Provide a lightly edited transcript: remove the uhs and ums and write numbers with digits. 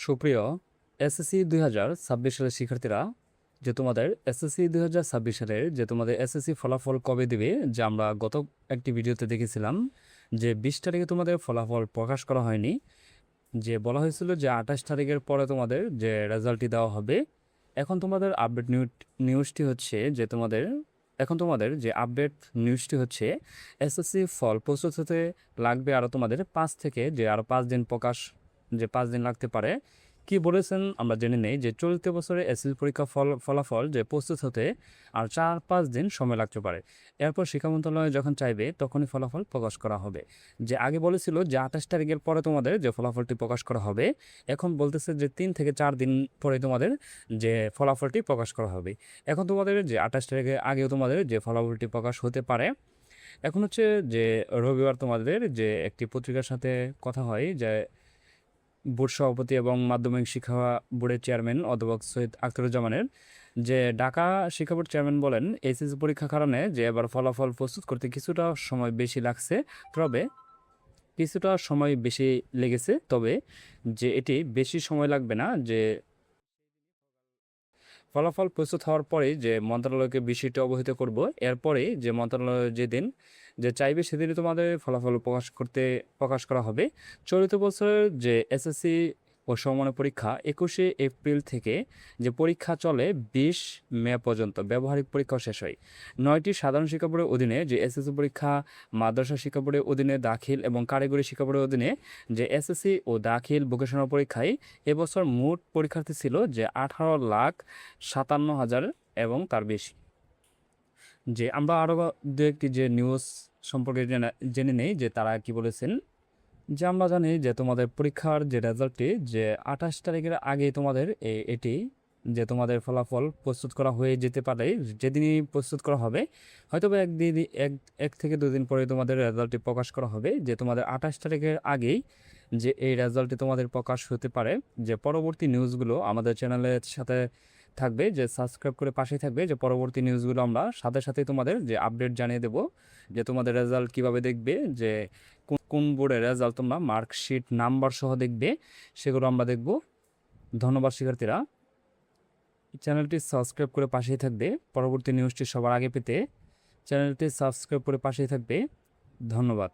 সুপ্রিয় এসএসসি 2026 সালের শিক্ষার্থীরা, যে তোমাদের এসএসসি 2026 সালের যে তোমাদের এসএসসি ফলাফল কবে দিবে, যে আমরা গত একটি ভিডিওতে দেখেছিলাম যে 20 তারিখে তোমাদের ফলাফল প্রকাশ করা হয়নি। যে বলা হয়েছিল যে 28 তারিখের পরে তোমাদের যে রেজাল্টটি দেওয়া হবে। এখন তোমাদের আপডেট নিউজটি হচ্ছে যে তোমাদের যে আপডেট নিউজটি হচ্ছে এসএসসি ফল প্রস্তুত হতে লাগবে আরও তোমাদের 5 থেকে যে আরও 5 দিন যে 5 দিন লাগতে পারে। কি বলেছেন আমরা জেনে নেই যে চলতি বছরে এসএসসি পরীক্ষা ফলাফল যে প্রস্তুত হতে আর 4-5 দিন সময় লাগতে পারে। এরপর শিক্ষা মন্ত্রণালয় যখন চাইবে তখনই ফলাফল প্রকাশ করা হবে। যে আগে বলেছিল যে 28 তারিখের পরে তোমাদের যে ফলাফলটি প্রকাশ করা হবে, এখন বলতেছে যে 3 থেকে 4 দিন পরে তোমাদের যে ফলাফলটি প্রকাশ করা হবে। এখন তোমাদের যে 28 তারিখের আগেও তোমাদের যে ফলাফলটি প্রকাশ হতে পারে। এখন হচ্ছে যে রবিবার তোমাদের যে একটি পত্রিকার সাথে কথা হয় যে বোর্ড সভাপতি এবং মাধ্যমিক শিক্ষা বোর্ডের চেয়ারম্যান অধ্যাপক সৈয়দ আখতারুজ্জামানের, যে ঢাকা শিক্ষা বোর্ড চেয়ারম্যান বলেন এইচএসসি পরীক্ষার কারণে যে এবার ফলাফল প্রস্তুত করতে কিছুটা সময় বেশি লাগছে, কিছুটা সময় বেশি লেগেছে, তবে যে এটি বেশি সময় লাগবে না। যে ফলাফল প্রস্তুত হওয়ার পরেই যে মন্ত্রণালয়কে বিষয়টি অবহিত করব। এরপরে যে মন্ত্রণালয় যেদিন যে চাইবে সেদিনই তোমাদের ফলাফল প্রকাশ করা হবে। চলিত বছরের যে এসএসসি ও সমমানের পরীক্ষা 21শে এপ্রিল থেকে যে পরীক্ষা চলে 20 মে পর্যন্ত, ব্যবহারিক পরীক্ষাও শেষ হয়। 9টি সাধারণ শিক্ষা বোর্ডের অধীনে যে এসএসসি পরীক্ষা, মাদ্রাসা শিক্ষা বোর্ডের অধীনে দাখিল এবং কারিগরি শিক্ষা বোর্ডের অধীনে যে এসএসসি ও দাখিল ভোকেশনাল পরীক্ষায় এবছর মোট পরীক্ষার্থী ছিল যে 18,57,000 এবং তার বেশি। যে আমরা আরও দু একটি যে নিউজ সম্পর্কে জেনে নেই যে তারা কি বলেছেন। যে আমরা জানি যে তোমাদের পরীক্ষার যে রেজাল্টটি যে 28 তারিখের আগে তোমাদের এটি যে তোমাদের ফলাফল প্রস্তুত করা হয়ে যেতে পারে। যেদিনই প্রস্তুত করা হবে হয়তো বা এক থেকে 2 দিন পরে তোমাদের রেজাল্টটি প্রকাশ করা হবে। যে তোমাদের 28 তারিখের আগেই যে এই রেজাল্টটি তোমাদের প্রকাশ হতে পারে। যে পরবর্তী নিউজগুলো আমাদের চ্যানেলের সাথে থাকবে, যে সাবস্ক্রাইব করে পাশেই থাকবে, যে পরবর্তী নিউজগুলো আমরা সাথে সাথেই তোমাদের যে আপডেট জানিয়ে দেব। যে তোমাদের রেজাল্ট কিভাবে দেখবে, যে কোন বোর্ডের রেজাল্ট তোমরা মার্কশিট নাম্বার সহ দেখবে, সেগুলো আমরা দেখব। ধন্যবাদ শিক্ষার্থীরা, চ্যানেলটি সাবস্ক্রাইব করে পাশেই থাকবে পরবর্তী নিউজটি সবার আগে পেতে। চ্যানেলটি সাবস্ক্রাইব করে পাশেই থাকবে। ধন্যবাদ।